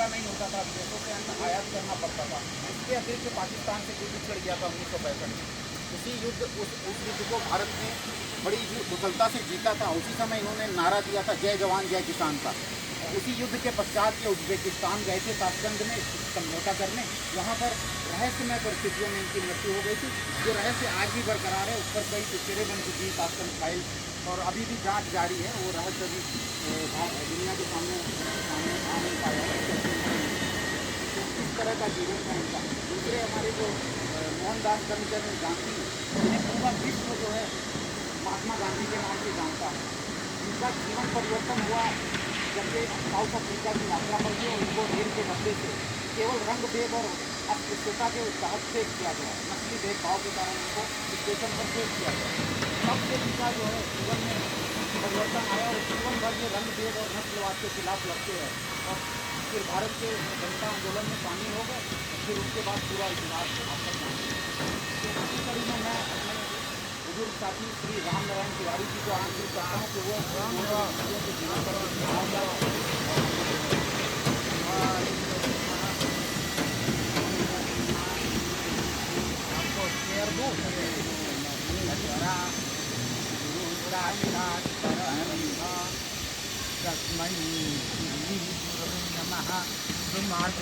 पूरा नहीं होता था, विदेशों से अन्न आयात करना पड़ता था। इसके अतिरिक्त पाकिस्तान से युद्ध छिड़ गया था 1965 में। उस युद्ध को भारत ने बड़ी कुशलता से जीता था। उसी समय इन्होंने नारा दिया था जय जवान जय किसान का। उसी युद्ध के पश्चात ये उज्बेकिस्तान गए थे ताशकंद में समझौता करने। वहाँ पर रहस्यमय परिस्थितियों में इनकी मृत्यु हो गई थी, जो रहस्य आज भी बरकरार है। उस पर कई पिक्चरें बन चुकी हैं, ताशकंद फाइल, और अभी भी जांच जारी है। वो रहस्य अभी दुनिया के सामने आ नहीं पाया है। तो इस तरह का जीवन था इनका। दूसरे हमारे जो मोहनदास करमचंद गांधी, इन्हें पूरा विश्व जो है महात्मा गांधी के नाम से जानता है। इनका जीवन परिवर्तन हुआ जब ये साउथ अफ्रीका की यात्रा पर थी और उनको रेल के डब्बे से केवल रंग भेद और अस्पृश्यता के तहत फेंक किया गया। नस्ली भेदभाव के कारण उनको स्टेशन पर फेंक किया गया। तब से इनका जो है जीवन में परिवर्तन आया और जीवन भर ये रंग भेद और नस्लवाद के खिलाफ लड़ते हैं। और फिर भारत के जनता आंदोलन में शामिल हो गए। फिर उसके बाद पूरा इतिहास आपका जानते हैं। तो इसी कड़ी में मैं अपने बुजुर्ग साथी श्री राम नारायण तिवारी जी को आमंत्रित करता हूँ कि वो के जीवन पर आपको शेयर दूँ।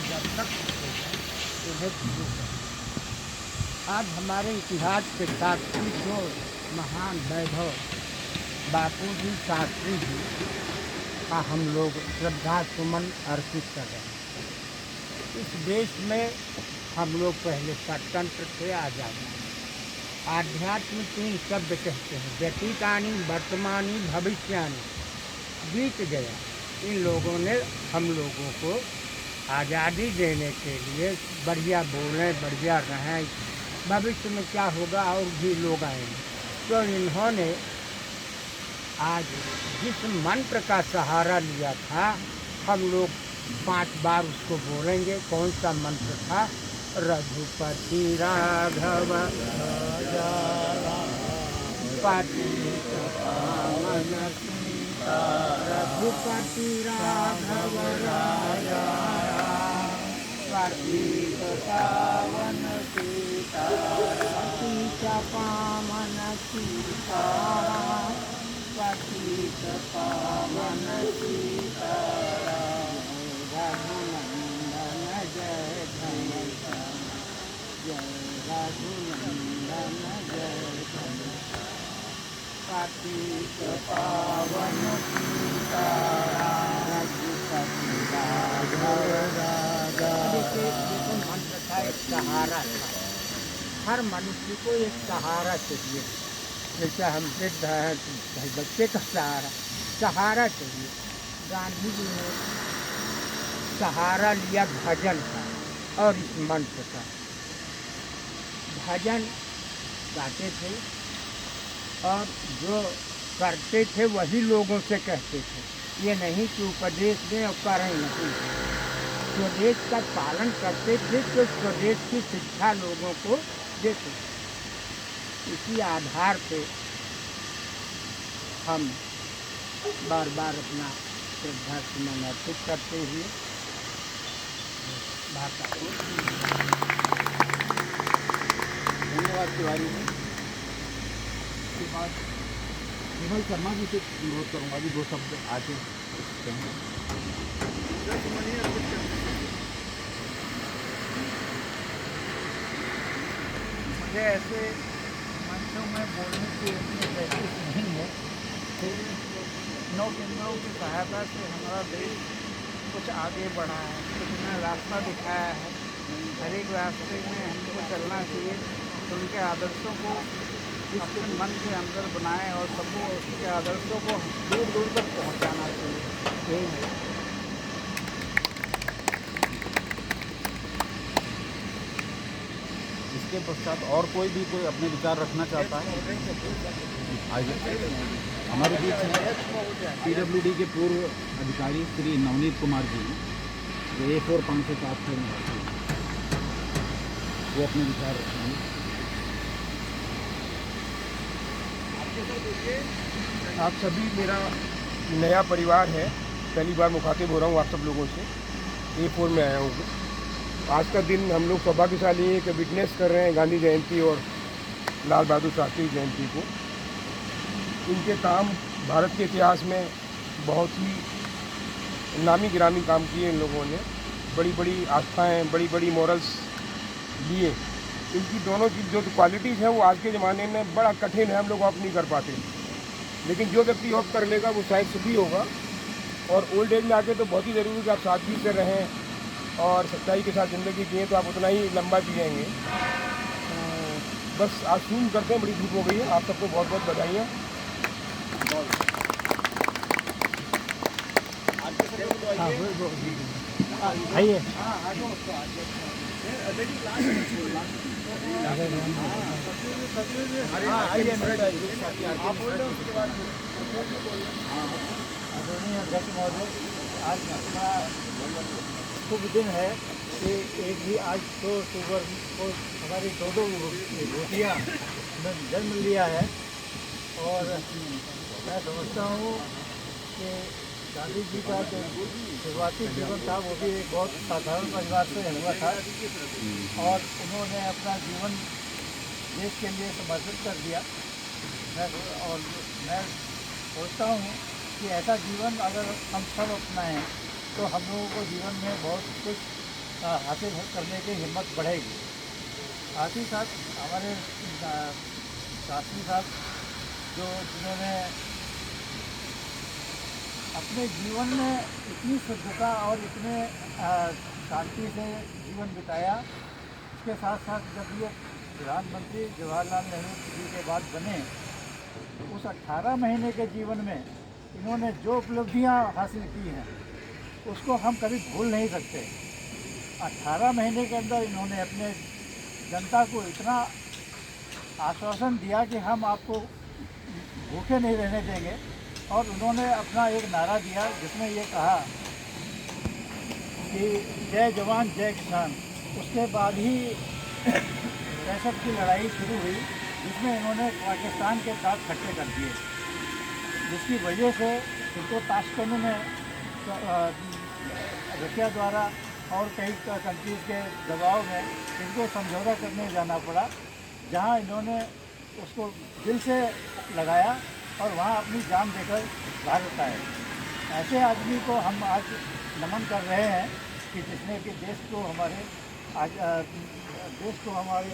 जब तक आज हमारे इतिहास के साक्षी जो महान वैभव बापू जी शास्त्री जी का हम लोग श्रद्धा सुमन अर्पित कर रहे हैं। इस देश में हम लोग पहले स्वतंत्र थे, आज़ाद। आध्यात्म 3 शब्द कहते हैं, व्यतीतानि वर्तमानी भविष्यानि। बीत गया। इन लोगों ने हम लोगों को आज़ादी देने के लिए बढ़िया बोलें, बढ़िया रहें, भविष्य में क्या होगा और भी लोग आएंगे। तो इन्होंने आज जिस मंत्र का सहारा लिया था, हम लोग 5 बार उसको बोलेंगे। कौन सा मंत्र था? रघुपति राघव राजा पतित पावन सीता, रघुपति राघव राजा पतित पावन सीता, पतित पावन सीता, पतित पावन सीता, रघुनंदन जय घनश्याम, जय रघुनंदन जय घनश्याम, पतित पावन सीता, रघुपति राघव राजा। मंत्र था, एक सहारा था। हर मनुष्य को एक सहारा चाहिए। जैसे हम वृद्ध हैं तो भाई बच्चे का सहारा चाहिए। गांधी जी ने सहारा लिया भजन का और इस मंत्र का। भजन गाते थे और जो करते थे वही लोगों से कहते थे। ये नहीं कि उपदेश दें और करें नहीं। स्वदेश का पालन करते थे तो स्वदेश की शिक्षा लोगों को देते। इसी आधार पे हम बार बार अपना श्रद्धा सुमन अर्पित करते हुए भाषा को धन्यवाद तिवारी जी। इसके बाद विमल शर्मा जी से अनुरोध करूँगा कि 2 शब्द आगे कहें। मुझे ऐसे मंचों में बोलने की इतनी प्रैक्टिस नहीं है। फिर 9 केंद्रों की सहायता से हमारा देश कुछ आगे बढ़ा है, कुछ नया रास्ता दिखाया है। हर एक रास्ते में हमको चलना चाहिए। तो उनके आदर्शों को अपने मन के अंदर बनाएं और सबको उसके आदर्शों को दूर दूर तक पहुंचाना चाहिए। यही है। इसके पश्चात और कोई भी कोई अपने विचार रखना चाहता है? आइए। हमारे बीच में PWD के पूर्व अधिकारी श्री नवनीत कुमार जी, जो A4 507 से निवासी हैं, वो अपने विचार रखेंगे। आप सभी मेरा नया परिवार है, पहली बार मुखातिब हो रहा हूँ आप सब लोगों से। A4 में आया हूँ। आज का दिन हम लोग सौभाग्यशाली है कि विटनेस कर रहे हैं गांधी जयंती और लाल बहादुर शास्त्री जयंती को। इनके काम भारत के इतिहास में बहुत ही नामी गिरामी काम किए इन लोगों ने। बड़ी बड़ी आस्थाएं, बड़ी बड़ी मॉरल्स लिए। इनकी दोनों की जो क्वालिटीज़ हैं वो आज के ज़माने में बड़ा कठिन है, हम लोग ऑप्ट नहीं कर पाते। लेकिन जो व्यक्ति ऑप्ट कर लेगा वो शायद सुखी होगा। और ओल्ड एज में आके तो बहुत ही ज़रूरी है कि आप सादगी से रहें और सच्चाई के साथ ज़िंदगी जिए, तो आप उतना ही लंबा जिएंगे। तो बस आज शुरू करते हैं, बड़ी धूप हो गई है। आप सबको बहुत बहुत बधाइयाँ। आइए। आदरणीय अध्यक्ष महोदय, आज अपना शुभ दिन है कि एक ही आज 2 अक्टूबर को हमारी दो बेटियाँ ने जन्म लिया है। और मैं समझता हूँ कि गांधी जी का जो शुरुआती जीवन था वो भी एक बहुत साधारण परिवार से हुआ था और उन्होंने अपना जीवन देश के लिए समर्पित कर दिया। मैं सोचता हूँ कि ऐसा जीवन अगर हम सब अपनाएं तो हम लोगों को जीवन में बहुत कुछ हासिल करने की हिम्मत बढ़ेगी। साथ ही साथ हमारे शास्त्री साहब जिन्होंने अपने जीवन में इतनी शुद्धता और इतने शांति से जीवन बिताया, इसके साथ साथ जब ये प्रधानमंत्री जवाहरलाल नेहरू जी के बाद बने, उस 18 महीने के जीवन में इन्होंने जो उपलब्धियां हासिल की हैं उसको हम कभी भूल नहीं सकते। 18 महीने के अंदर इन्होंने अपने जनता को इतना आश्वासन दिया कि हम आपको भूखे नहीं रहने देंगे। और उन्होंने अपना एक नारा दिया जिसमें ये कहा कि जय जवान जय किसान। उसके बाद ही 65 की लड़ाई शुरू हुई जिसमें इन्होंने पाकिस्तान के दांत खट्टे कर दिए, जिसकी वजह से इनको ताशकंद में रशिया द्वारा और कई कंट्रीज़ के दबाव में इनको समझौता करने जाना पड़ा, जहां इन्होंने उसको दिल से लगाया और वहाँ अपनी जान देकर भारत आए। ऐसे आदमी को हम आज नमन कर रहे हैं कि जिसने कि देश को हमारे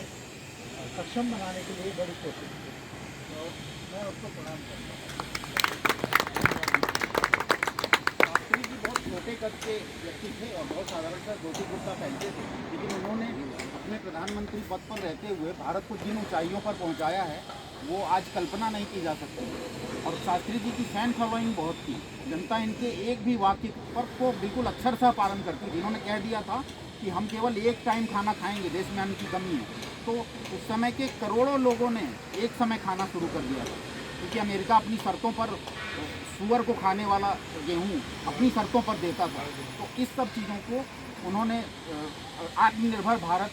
सक्षम बनाने के लिए बड़ी कोशिश की। तो मैं उसको प्रणाम करता हूँ। शास्त्री जी बहुत छोटे कद के व्यक्ति थे और बहुत साधारण सा धोती कुर्ता पहनते थे, लेकिन उन्होंने अपने प्रधानमंत्री पद पर रहते हुए भारत को जिन ऊंचाइयों पर पहुंचाया है वो आज कल्पना नहीं की जा सकती। और शास्त्री जी की फैन फॉलोइंग बहुत थी। जनता इनके एक भी वाक्य पर को बिल्कुल अक्षरशः पालन करती थी। इन्होंने कह दिया था कि हम केवल एक टाइम खाना खाएंगे, देश में अन्न की कमी है। तो उस समय के करोड़ों लोगों ने एक समय खाना शुरू कर दिया था, क्योंकि अमेरिका अपनी शर्तों पर सुअर को खाने वाला गेहूँ अपनी शर्तों पर देता था। तो इस सब चीज़ों को उन्होंने आत्मनिर्भर भारत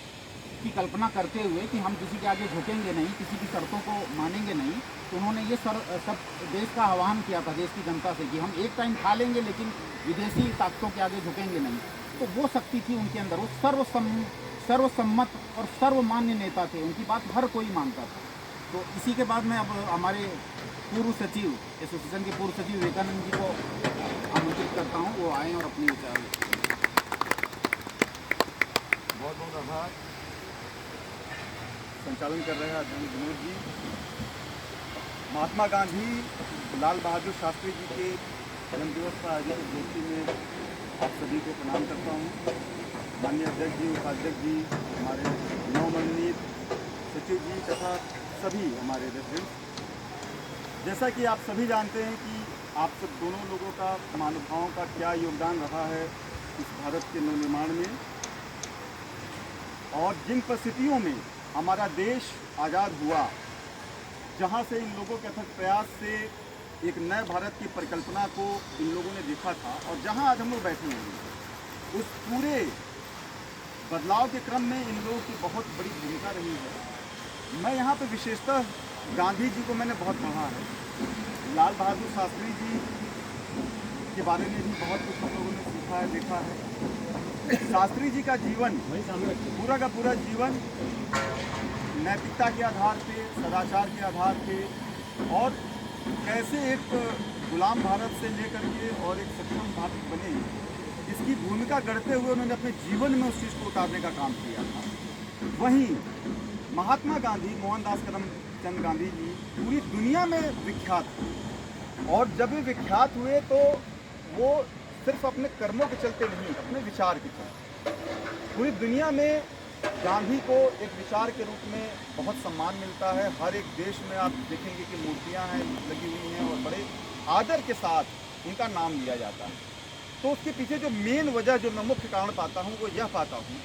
की कल्पना करते हुए कि हम किसी के आगे झुकेंगे नहीं, किसी की शर्तों को मानेंगे नहीं, तो उन्होंने ये सब देश का आह्वान किया था देश की जनता से कि हम एक टाइम खा लेंगे लेकिन विदेशी ताकतों के आगे झुकेंगे नहीं। तो वो शक्ति थी उनके अंदर। वो सर्वसम्मत और सर्वमान्य नेता थे, उनकी बात हर कोई मानता था। तो इसी के बाद मैं अब हमारे पूर्व सचिव, एसोसिएशन के पूर्व सचिव विवेकानंद जी को आमंत्रित करता हूँ, वो आएँ और अपने विचार। बहुत बहुत आभार। संचालन कर रहे हैं आदरणीय विनोद जी। महात्मा गांधी लाल बहादुर शास्त्री जी के जन्मदिवस पर आयोजित गोष्ठी में आप सभी को प्रणाम करता हूँ। माननीय अध्यक्ष जी, उपाध्यक्ष जी, हमारे नवमनोनीत सचिव जी तथा सभी हमारे रेजिडेंट्स। जैसा कि आप सभी जानते हैं कि आप सब दोनों लोगों का, महानुभावों का क्या योगदान रहा है इस भारत के नवनिर्माण में, और जिन परिस्थितियों में हमारा देश आज़ाद हुआ, जहां से इन लोगों के अथक प्रयास से एक नए भारत की परिकल्पना को इन लोगों ने देखा था, और जहां आज हम लोग बैठे हैं, उस पूरे बदलाव के क्रम में इन लोगों की बहुत बड़ी भूमिका रही है। मैं यहाँ पे विशेषतः गांधी जी को मैंने बहुत पढ़ा है, लाल बहादुर शास्त्री जी के बारे में भी बहुत कुछ हम लोगों ने सीखा है, देखा है। शास्त्री जी का जीवन, पूरा का पूरा जीवन नैतिकता के आधार पे, सदाचार के आधार पे, और कैसे एक गुलाम भारत से लेकर के और एक सक्षम भारत बने, इसकी भूमिका गढ़ते हुए उन्होंने अपने जीवन में उस चीज़ को उतारने का काम किया था। वहीं महात्मा गांधी, मोहनदास करमचंद गांधी जी पूरी दुनिया में विख्यात हुए, और जब वे विख्यात हुए तो वो सिर्फ अपने कर्मों के चलते नहीं, अपने विचार के चलते पूरी दुनिया में गांधी को एक विचार के रूप में बहुत सम्मान मिलता है। हर एक देश में आप देखेंगे कि मूर्तियां हैं लगी हुई हैं और बड़े आदर के साथ उनका नाम लिया जाता है। तो उसके पीछे जो मेन वजह, जो मैं मुख्य कारण पाता हूँ, वो यह पाता हूँ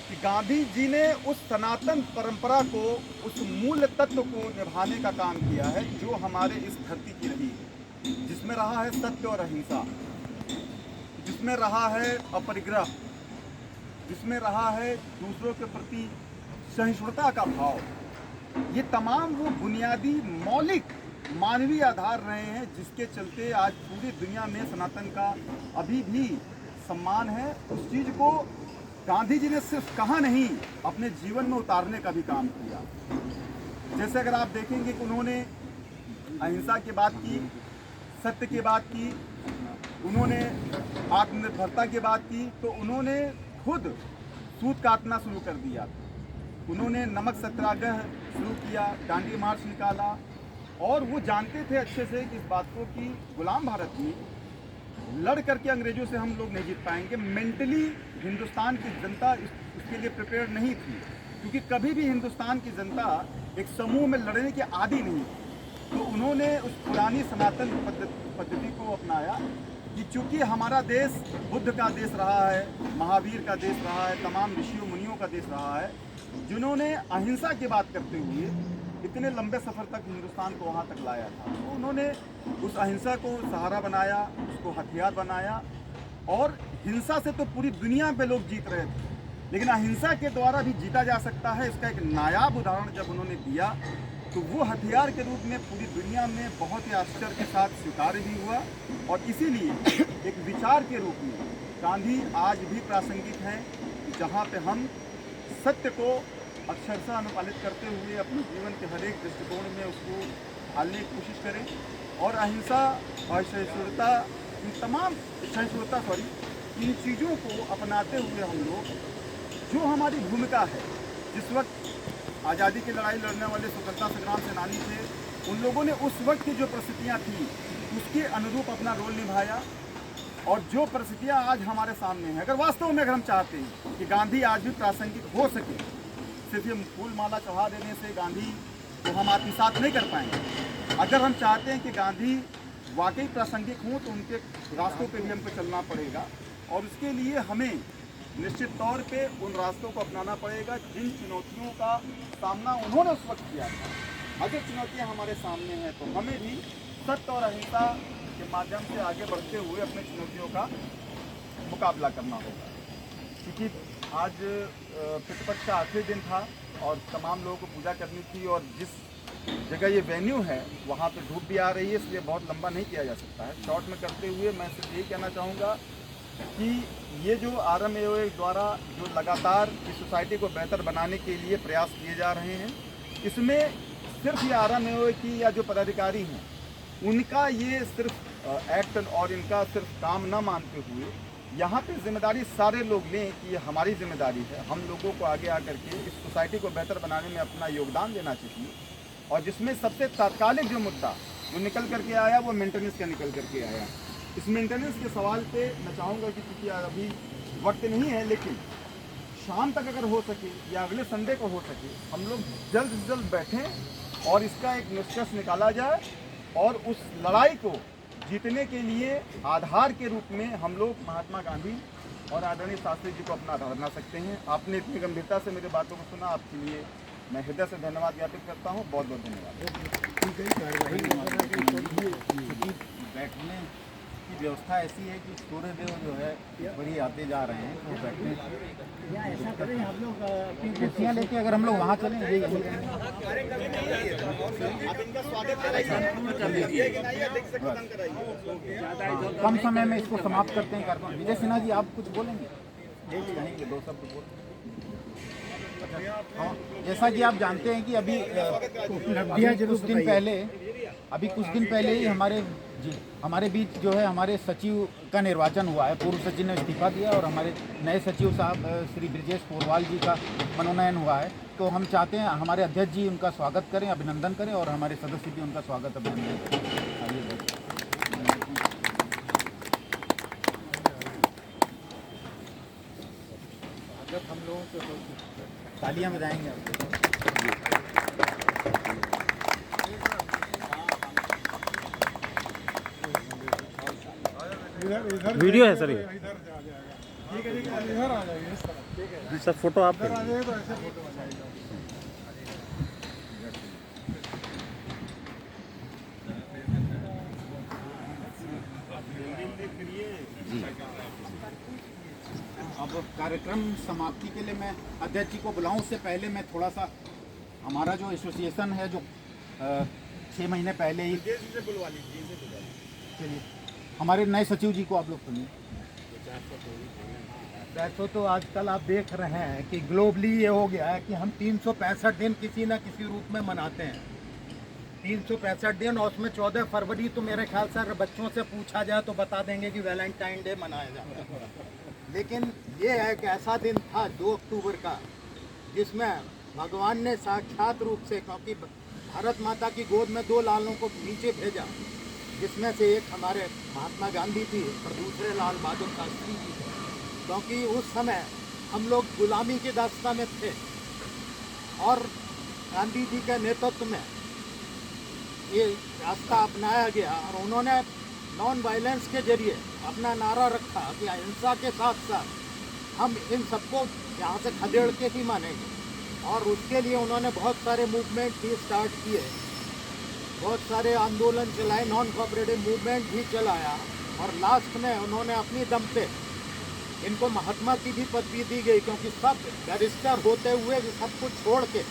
कि गांधी जी ने उस सनातन परंपरा को, उस मूल तत्व को निभाने का काम किया है जो हमारे इस धरती की रही है, जिसमें रहा है सत्य और अहिंसा, जिसमें रहा है अपरिग्रह, जिसमें रहा है दूसरों के प्रति सहिष्णुता का भाव। ये तमाम वो बुनियादी मौलिक मानवीय आधार रहे हैं जिसके चलते आज पूरी दुनिया में सनातन का अभी भी सम्मान है। उस चीज़ को गांधी जी ने सिर्फ कहा नहीं, अपने जीवन में उतारने का भी काम किया। जैसे अगर आप देखेंगे कि उन्होंने अहिंसा की बात की, सत्य की बात की, उन्होंने आत्मनिर्भरता की बात की, तो उन्होंने खुद सूत काटना शुरू कर दिया। उन्होंने नमक सत्याग्रह शुरू किया, दांडी मार्च निकाला, और वो जानते थे अच्छे से कि इस बात को कि गुलाम भारत में लड़ करके अंग्रेजों से हम लोग नहीं जीत पाएंगे। मेंटली हिंदुस्तान की जनता इसके लिए प्रिपेयर नहीं थी, क्योंकि कभी भी हिंदुस्तान की जनता एक समूह में लड़ने की आदी नहीं थी। तो उन्होंने उस पुरानी सनातन पद्धति को अपनाया कि चूँकि हमारा देश बुद्ध का देश रहा है, महावीर का देश रहा है, तमाम ऋषियों मुनियों का देश रहा है, जिन्होंने अहिंसा की बात करते हुए इतने लंबे सफ़र तक हिंदुस्तान को वहाँ तक लाया था। तो उन्होंने उस अहिंसा को सहारा बनाया, उसको हथियार बनाया, और हिंसा से तो पूरी दुनिया पे लोग जीत रहे थे, लेकिन अहिंसा के द्वारा भी जीता जा सकता है, इसका एक नायाब उदाहरण जब उन्होंने दिया तो वो हथियार के रूप में पूरी दुनिया में बहुत ही आश्चर्य के साथ स्वीकार भी हुआ। और इसीलिए एक विचार के रूप में गांधी आज भी प्रासंगिक हैं, जहाँ पे हम सत्य को अक्षरशः अनुपालित करते हुए अपने जीवन के हर एक दृष्टिकोण में उसको ढालने की कोशिश करें, और अहिंसा और सहिष्णुता, इन तमाम इन चीज़ों को अपनाते हुए हम लोग जो हमारी भूमिका है, जिस वक्त आज़ादी की लड़ाई लड़ने वाले स्वतंत्रता संग्राम सेनानी थे, उन लोगों ने उस वक्त की जो परिस्थितियाँ थी उसके अनुरूप अपना रोल निभाया। और जो परिस्थितियाँ आज हमारे सामने हैं, अगर वास्तव में अगर हम चाहते हैं कि गांधी आज भी प्रासंगिक हो सके, सिर्फ ये फूल माला चढ़ा देने से गांधी को हम आत्मसात नहीं कर पाएंगे। अगर हम चाहते हैं कि गांधी वाकई प्रासंगिक हों तो उनके रास्तों पे भी हमको चलना पड़ेगा, और उसके लिए हमें निश्चित तौर पे उन रास्तों को अपनाना पड़ेगा जिन चुनौतियों का सामना उन्होंने उस वक्त किया था। अगर चुनौतियाँ हमारे सामने हैं तो हमें भी सत्य और अहिंसा के माध्यम से आगे बढ़ते हुए अपने चुनौतियों का मुकाबला करना होगा। क्योंकि आज पितृपक्ष का आखिरी दिन था और तमाम लोगों को पूजा करनी थी, और जिस जगह ये वेन्यू है वहाँ पे धूप भी आ रही है, इसलिए बहुत लंबा नहीं किया जा सकता है। शॉर्ट में करते हुए मैं सिर्फ यही कहना चाहूँगा कि ये जो RMAOA द्वारा जो लगातार इस सोसाइटी को बेहतर बनाने के लिए प्रयास किए जा रहे हैं, इसमें सिर्फ ये RMAOA की या जो पदाधिकारी हैं उनका ये सिर्फ एक्ट और इनका सिर्फ काम न मानते हुए यहाँ पे जिम्मेदारी सारे लोग लें कि ये हमारी जिम्मेदारी है। हम लोगों को आगे आकर के इस सोसाइटी को बेहतर बनाने में अपना योगदान देना चाहिए, और जिसमें सबसे तात्कालिक जो मुद्दा जो निकल करके आया वो मेंटेनेंस का निकल करके आया। इस मेंटेनेंस के सवाल पे मैं चाहूँगा कि क्योंकि अभी वक्त नहीं है, लेकिन शाम तक अगर हो सके या अगले संडे को हो सके, हम लोग जल्द से जल्द बैठें और इसका एक निष्कर्ष निकाला जाए, और उस लड़ाई को जीतने के लिए आधार के रूप में हम लोग महात्मा गांधी और आदरणीय शास्त्री जी को अपना आधार बना सकते हैं। आपने इतनी गंभीरता से मेरे बातों को सुना, आपके लिए मैं हृदय से धन्यवाद ज्ञापित करता हूँ। बहुत बहुत धन्यवाद। बैठने की व्यवस्था ऐसी है कि सूर्यदेव जो है बड़ी आते जा रहे हैं, तो बैठने ऐसा करें हम लोग कुर्सियाँ लेके अगर हम लोग वहाँ चलें, कम समय में इसको समाप्त करते हैं कार्यक्रम। विजय सिन्हा जी, आप कुछ बोलेंगे? यही कहेंगे 2 शब्द बोल। हाँ, जैसा कि आप जानते हैं कि अभी कुछ दिन पहले ही हमारे बीच जो है हमारे सचिव का निर्वाचन हुआ है। पूर्व सचिव ने इस्तीफा दिया और हमारे नए सचिव साहब श्री ब्रजेश पोरवाल जी का मनोनयन हुआ है। तो हम चाहते हैं हमारे अध्यक्ष जी उनका स्वागत करें, अभिनंदन करें और हमारे सदस्य भी उनका स्वागत अभिनंदन करें। आइए हम लोगों को तालियां बजाएंगे आपको। वीडियो है सर ये। ठीक है इधर आ जाइए इस तरफ। ठीक है सर फोटो आप इधर आ जाइए तो ऐसे फोटो बनाइए। अब कार्यक्रम समाप्ति के लिए मैं अध्यक्ष जी को बुलाऊं, उससे पहले मैं थोड़ा सा हमारा जो एसोसिएशन है जो 6 महीने पहले ही चलिए हमारे नए सचिव जी को आप लोग सुनिए। वैसे तो आजकल आप देख रहे हैं कि ग्लोबली ये हो गया है कि हम 365 दिन किसी न किसी रूप में मनाते हैं। 365 दिन और उसमें 14 फरवरी तो मेरे ख्याल से अगर बच्चों से पूछा जाए तो बता देंगे कि वैलेंटाइन डे मनाया जाता है। लेकिन ये है कि ऐसा दिन था 2 अक्टूबर का जिसमें भगवान ने साक्षात रूप से, क्योंकि भारत माता की गोद में 2 लालों को नीचे भेजा, जिसमें से एक हमारे महात्मा गांधी जी और दूसरे लाल बहादुर शास्त्री जी थे। क्योंकि उस समय हम लोग गुलामी की दास्ता में थे और गांधी जी के नेतृत्व में ये रास्ता अपनाया गया और उन्होंने नॉन वायलेंस के जरिए अपना नारा रखा कि अहिंसा के साथ साथ हम इन सबको यहाँ से खदेड़ के ही मानेंगे। और उसके लिए उन्होंने बहुत सारे मूवमेंट भी स्टार्ट किए, बहुत सारे आंदोलन चलाए, नॉन कोऑपरेटिव मूवमेंट भी चलाया और लास्ट में उन्होंने अपनी दम पे इनको महात्मा की भी पदवी दी गई, क्योंकि सब बैरिस्टर होते हुए सब कुछ छोड़ के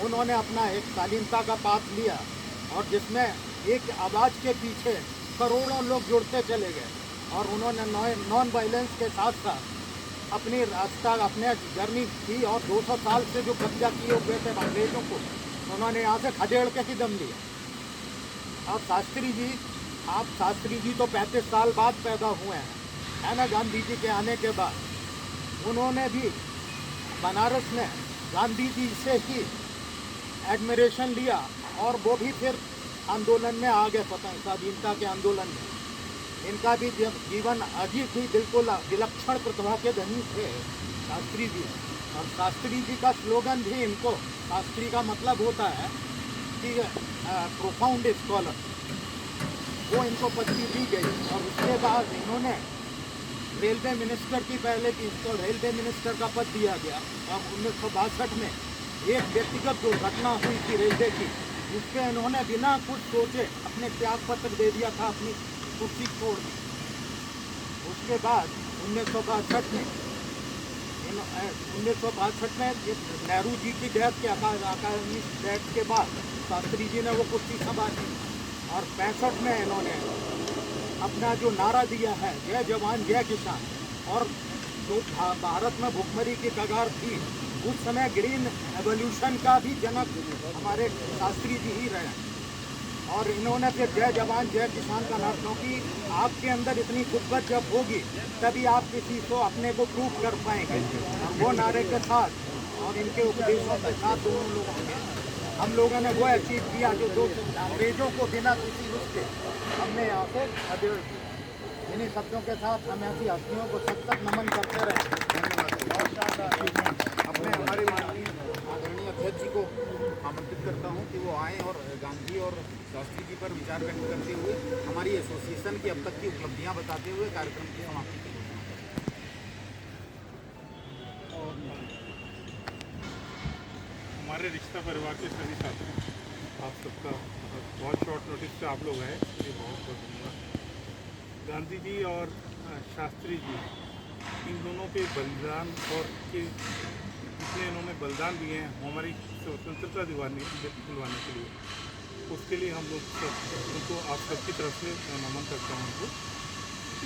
उन्होंने अपना एक शालीनता का पाथ लिया और जिसमें एक आवाज़ के पीछे करोड़ों लोग जुड़ते चले गए और उन्होंने नॉन वायलेंस के साथ साथ अपनी रास्ता अपने जर्नी की और 200 साल से जो कब्जा किए हुए थे अंग्रेजों को उन्होंने यहाँ से खदेड़ के ही दम लिया। और शास्त्री जी तो 35 साल बाद पैदा हुए हैं, है ना। गांधी जी के आने के बाद उन्होंने भी बनारस में गांधी जी से ही एडमिरेशन लिया और वो भी फिर आंदोलन में आ गए, स्वाधीनता के आंदोलन में। इनका भी जीवन अजीब ही बिल्कुल विलक्षण प्रतिभा के धनी थे शास्त्री जी। और शास्त्री जी का स्लोगन भी इनको, शास्त्री का मतलब होता है कि प्रोफाउंड स्कॉलर, वो इनको पदवी दी गई। और उसके बाद इन्होंने रेलवे मिनिस्टर की पहले की इनको रेलवे मिनिस्टर का पद दिया गया। अब 1962 में एक व्यक्तिगत दुर्घटना हुई थी रेलवे की, जिसपे इन्होंने बिना कुछ सोचे अपने त्याग पत्र दे दिया था, अपनी कुर्सी छोड़ दी। उसके बाद 1962 में नेहरू जी की डेथ के अकादमिक डेथ के बाद शास्त्री जी ने वो कुर्सी संभाली और 65 में इन्होंने अपना जो नारा दिया है जय जवान जय किसान, और जो भारत में भुखमरी की कगार थी उस समय ग्रीन एवोल्यूशन का भी जनक हमारे शास्त्री जी ही रहे। और इन्होंने फिर जय जवान जय किसान का नारा, क्योंकि आपके अंदर इतनी खुदगत जब होगी तभी आप किसी को अपने को प्रूव कर पाएंगे। वो नारे के साथ और इनके उपदेशों के साथ दोनों लोगों ने हम लोगों ने वो अचीव किया जो दो अंग्रेजों को बिना किसी उसके हमने यहाँ से खदेड़ दिया। इन्हीं शब्दों के साथ हम ऐसी हस्तियों को सतत नमन करते रहे। अपने हमारे माननीय आदरणीय अध्यक्ष जी को आमंत्रित करता हूं कि वो आएँ और गांधी और शास्त्री जी पर विचार व्यक्त करते हुए हमारी एसोसिएशन की अब तक की उपलब्धियां बताते हुए कार्यक्रम की समाप्ति की घोषणा करें। हमारे रिश्ता परिवार के सभी साथी, आप सबका बहुत शॉर्ट नोटिस पे आप लोग आए, ये बहुत बहुत धन्यवाद। गांधी जी और शास्त्री जी, इन दोनों के बलिदान और के जितने इन्होंने बलिदान दिए हैं हमारी स्वतंत्रता दिलवाने के लिए, उसके लिए हम लोग सब उनको आप सबकी तरफ से नमन करता हूँ उनको।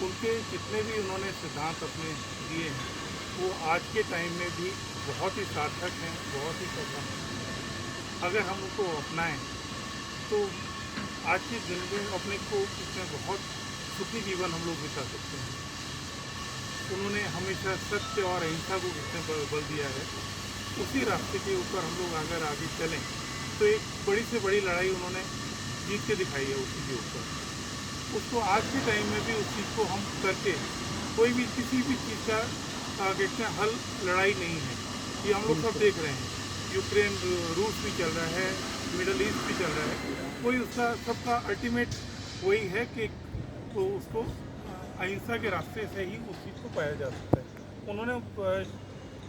उनके जितने भी उन्होंने सिद्धांत अपने दिए हैं वो आज के टाइम में भी बहुत ही सार्थक हैं, बहुत ही सफल हैं। अगर हम उनको अपनाएं तो आज के दिन में अपने को इसमें बहुत सुखी जीवन हम लोग बिता सकते हैं। उन्होंने हमेशा सत्य और अहिंसा को कितने बल दिया है, उसी रास्ते के ऊपर हम लोग अगर आगे चलें तो एक बड़ी से बड़ी लड़ाई उन्होंने जीत के दिखाई है उसी के ऊपर। उसको आज के टाइम में भी उस चीज़ को हम करके कोई भी किसी भी चीज़ का कहते हैं हल लड़ाई नहीं है। ये हम लोग सब देख रहे हैं, यूक्रेन रूस भी चल रहा है, मिडल ईस्ट भी चल रहा है, कोई उसका सबका अल्टीमेट वही है कि तो उसको अहिंसा के रास्ते से ही उस चीज़ को पाया जा सकता है। उन्होंने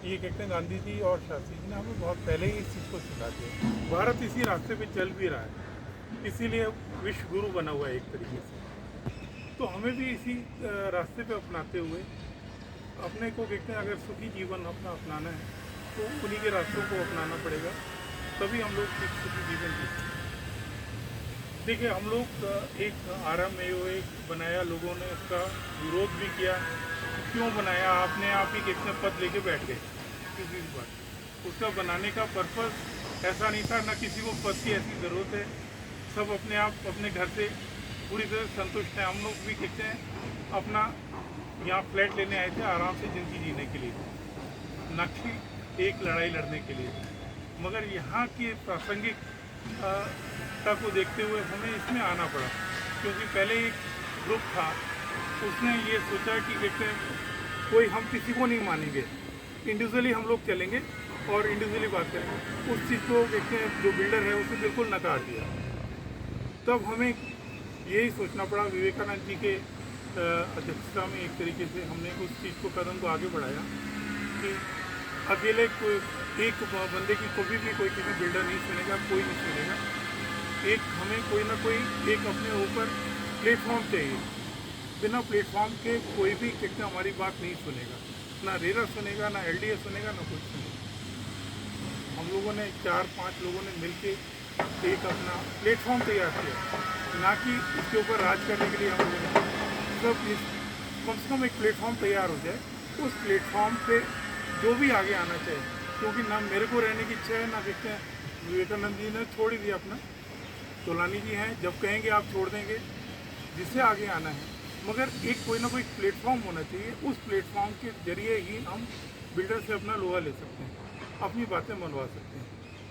ये कहते हैं गांधी जी और शास्त्री जी ने हमें बहुत पहले ही इस चीज़ को सिखा दिया। भारत इसी रास्ते पे चल भी रहा है, इसीलिए विश्व गुरु बना हुआ है एक तरीके से। तो हमें भी इसी रास्ते पे अपनाते हुए अपने को कहते हैं अगर सुखी जीवन अपना अपनाना है तो उन्हीं के रास्तों को अपनाना पड़ेगा, तभी हम लोग एक सुखी जीवन जी सकते हैं। देखिए हम लोग एक आराम एक बनाया, लोगों ने उसका विरोध भी किया। क्यों बनाया? आपने आप ही कितने पद लेके बैठ गए किसी भी बात। उसका बनाने का पर्पस ऐसा नहीं था, ना किसी को पद की ऐसी ज़रूरत है। सब अपने आप अपने घर से पूरी तरह संतुष्ट हैं। हम लोग भी कहते हैं अपना यहाँ फ्लैट लेने आए थे आराम से ज़िंदगी जीने के लिए, न कि एक लड़ाई लड़ने के लिए। मगर यहाँ की प्रासंगिकता को देखते हुए हमें इसमें आना पड़ा, क्योंकि पहले एक ग्रुप था, उसने ये सोचा कि कहते हैं कोई हम किसी को नहीं मानेंगे, इंडिविजुअली हम लोग चलेंगे और इंडिविजुअली बात करेंगे। उस चीज़ को कहते हैं जो बिल्डर है उसने बिल्कुल नकार दिया। तब हमें यही सोचना पड़ा, विवेकानंद जी के अध्यक्षता में एक तरीके से हमने उस चीज़ को कदम को आगे बढ़ाया कि अकेले कोई एक बंदे की कभी भी कोई किसी बिल्डर नहीं सुनेगा, कोई नहीं सुनेगा। एक हमें कोई ना कोई एक अपने ऊपर प्लेटफॉर्म चाहिए। बिना प्लेटफॉर्म के कोई भी कहते हमारी बात नहीं सुनेगा, ना रेरा सुनेगा, ना एलडीए सुनेगा, ना कुछ सुनेगा। हम लोगों ने 4-5 लोगों ने मिलके एक अपना प्लेटफॉर्म तैयार किया, ना कि उसके ऊपर राज करने के लिए हम लोगों ने सब कम से कम एक प्लेटफॉर्म तैयार हो जाए। उस प्लेटफॉर्म पे जो भी आगे आना चाहिए, क्योंकि ना मेरे को रहने की इच्छा है, ना देखते हैं विवेकानंद जी ने छोड़ ही दिया अपना, तोलानी जी हैं, जब कहेंगे आप छोड़ देंगे, जिससे आगे आना है। मगर एक कोई ना कोई प्लेटफॉर्म होना चाहिए, उस प्लेटफॉर्म के जरिए ही हम बिल्डर से अपना लोहा ले सकते हैं, अपनी बातें मनवा सकते हैं।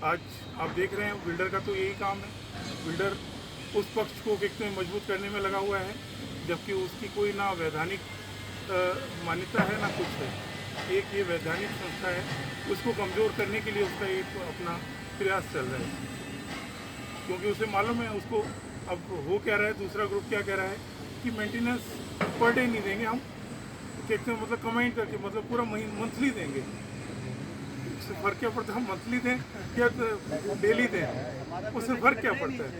आज आप देख रहे हैं बिल्डर का तो यही काम है, बिल्डर उस पक्ष को कहते हैं मजबूत करने में लगा हुआ है, जबकि उसकी कोई ना वैधानिक मान्यता है ना कुछ है। एक ये वैधानिक संस्था है, उसको कमज़ोर करने के लिए उसका एक अपना प्रयास चल रहा है, क्योंकि उसे मालूम है उसको अब हो क्या रहा है। दूसरा ग्रुप क्या कह रहा है कि मेंटेनेंस पर डे नहीं देंगे हम, कहते हैं मतलब कमांड करके, मतलब पूरा मंथली देंगे। उससे फ़र्क क्या पड़ता है हम मंथली दें या डेली दें, उससे फ़र्क क्या पड़ता है।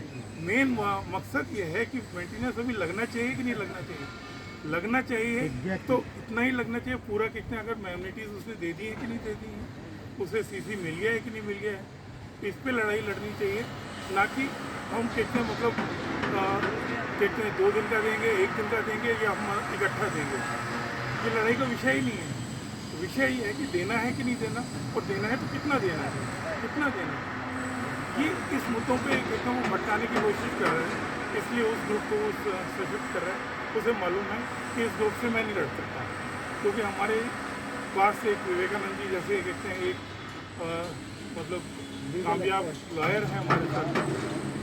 मेन मकसद ये है कि मेंटेनेंस अभी लगना चाहिए कि नहीं लगना चाहिए। लगना चाहिए तो इतना ही लगना चाहिए पूरा। कितने अगर मैग्नेटीज उसने दे दी है कि नहीं दे दी है, उसे सीसी मिल गया है कि नहीं मिल गया है, इस पे लड़ाई लड़नी चाहिए। ना कि हम कहते हैं मतलब कहते हैं 2 दिन का देंगे, 1 दिन का देंगे या हम इकट्ठा देंगे, ये लड़ाई का विषय ही नहीं है। विषय ये है कि देना है कि नहीं देना, और देना है तो कितना देना है, कितना देना है। ये इस मुद्दों पे कहते हैं वो भटकाने की कोशिश कर रहे हैं, इसलिए उस ग्रुप को सशक्त कर रहे हैं। उसे मालूम है कि इस ग्रुप से मैं नहीं लड़ सकता, क्योंकि हमारे पास एक विवेकानंद जी जैसे कहते हैं एक मतलब कामयाब लॉयर हैं हमारे साथ,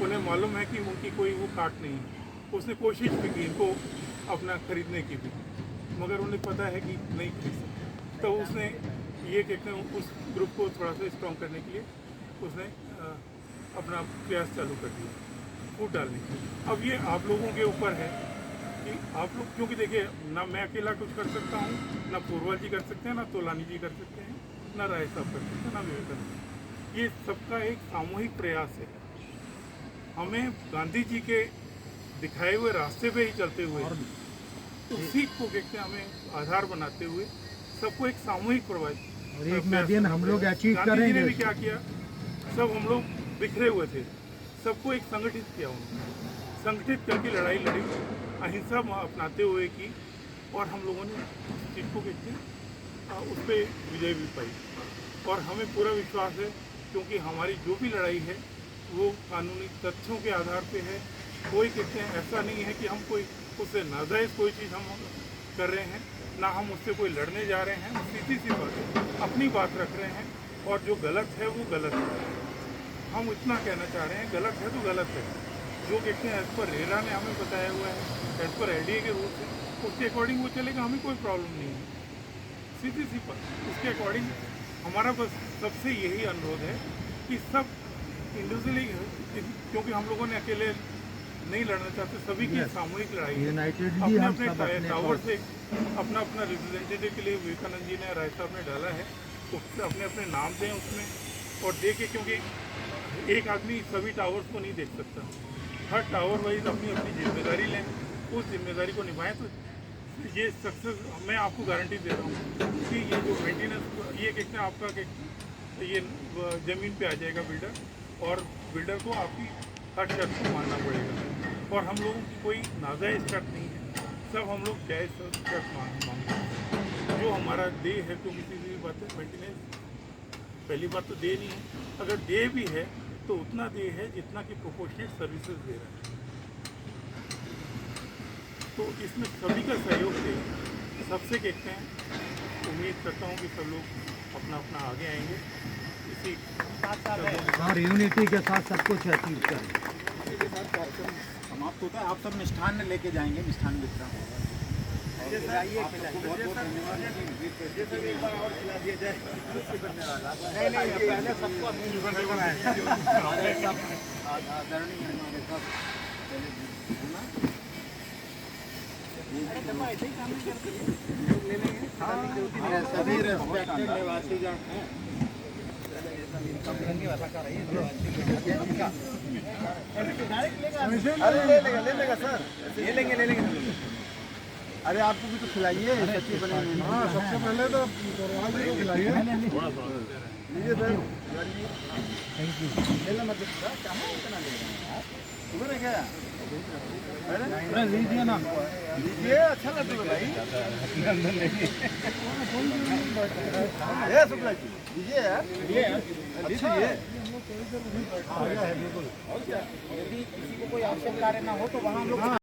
उन्हें मालूम है कि उनकी कोई वो काट नहीं है। उसने कोशिश भी की इनको अपना खरीदने की भी, मगर उन्हें पता है कि नहीं खरीद सकते। तो उसने ये कहते हैं उस ग्रुप को थोड़ा सा स्ट्रॉन्ग करने के लिए उसने अपना प्रयास चालू कर दिया फूट डालने की। अब ये आप लोगों के ऊपर है कि आप लोग, क्योंकि देखिए ना मैं अकेला कुछ कर सकता हूँ, ना पूर्वा जी कर सकते हैं, ना तोलानी जी कर सकते हैं, ना राय साहब कर सकते हैं, ना विवेकानंद। ये सबका एक सामूहिक प्रयास है। हमें गांधी जी के दिखाए हुए रास्ते पे ही चलते हुए उसी को कहते हैं हमें आधार बनाते हुए सबको एक सामूहिक प्रयास। और एक दिन हम लोग अचीव गांधी जी ने करेंगे। भी क्या किया, सब हम लोग बिखरे हुए थे, सबको एक संगठित किया उन्होंने, संगठित करके लड़ाई लड़ी, अहिंसा अपनाते हुए की, और हम लोगों ने इस चीज़ को कहते हैं उस पर विजय भी पाई। और हमें पूरा विश्वास है, क्योंकि हमारी जो भी लड़ाई है वो कानूनी तथ्यों के आधार पे है। कोई कहते हैं ऐसा नहीं है कि हम कोई उससे नाजायज़ कोई चीज़ हम कर रहे हैं, ना हम उससे कोई लड़ने जा रहे हैं। सीधी सी बात है, अपनी बात रख रहे हैं, और जो गलत है वो गलत है। हम इतना कहना चाह रहे हैं, गलत है तो गलत है। जो कहते हैं एज़ पर रेरा ने हमें बताया हुआ है, एज़ पर LDA के रूल्स है, उसके अकॉर्डिंग वो चलेगा, हमें कोई प्रॉब्लम नहीं है। सीधी सी बात, उसके अकॉर्डिंग हमारा बस सबसे यही अनुरोध है कि सब इंडिविजुअली, क्योंकि हम लोगों ने अकेले नहीं लड़ना चाहते, सभी की सामूहिक लड़ाई है। अपने अपने टावर से अपना अपना रिप्रेजेंटेटिव के लिए विवेकानंद जी ने, राय साहब ने डाला है, उससे अपने अपने नाम दें उसमें और देखें, क्योंकि एक आदमी सभी टावर्स को नहीं देख सकता। हर टावर वाइज अपनी अपनी जिम्मेदारी लें, उस जिम्मेदारी को निभाएं, तो ये सक्सेस मैं आपको गारंटी दे रहा हूँ कि ये जो मेंटेनेंस, ये कहते हैं आपका कि ये ज़मीन पे आ जाएगा बिल्डर, और बिल्डर को आपकी हर शर्त को मानना पड़ेगा। और हम लोगों की कोई नाजायज़ शर्त नहीं है, सब हम लोग जायज़ शर्त मांगते हैं। जो हमारा दे है, क्योंकि सीधी बात है, मेंटेनेंस पहली बात तो दे नहीं है, अगर दे भी है तो उतना दे है जितना कि प्रोपोर्शनेट सर्विसेज दे रहा है। तो इसमें सभी का सहयोग से सबसे कहते हैं, उम्मीद करता हूँ कि सब लोग अपना अपना आगे आएंगे, इसी और यूनिटी के साथ सब कुछ अचीव करें। इसी के साथ कार्यक्रम समाप्त होता है। आप सब मिष्ठान लेके जाएंगे, मिष्ठान वितरण होगा। आप सबको बहुत बहुत धन्यवाद। एक बार और खिला दिया जाए। नहीं, पहले सबको हमारे सब आदरणीय हमारे सब हमारे सभी रेस्पेक्टेड निवासीगण हैं। अरे ले लेगा सर, ले लेंगे। अरे आपको भी तो खिलाइए, सच्ची बने। हाँ, सबसे पहले तो खिलाइए। लीजिए सर, लेना मतलब कहाँ इतना ले रहे हैं आप? तुम्हें क्या? अरे लीजिए ना, लीजिए, अच्छा लगता है भाई। ये शुक्ला जी लीजिए यार, लीजिए। यदि किसी को कोई आवश्यक कार्य ना हो तो वहाँ हम लोग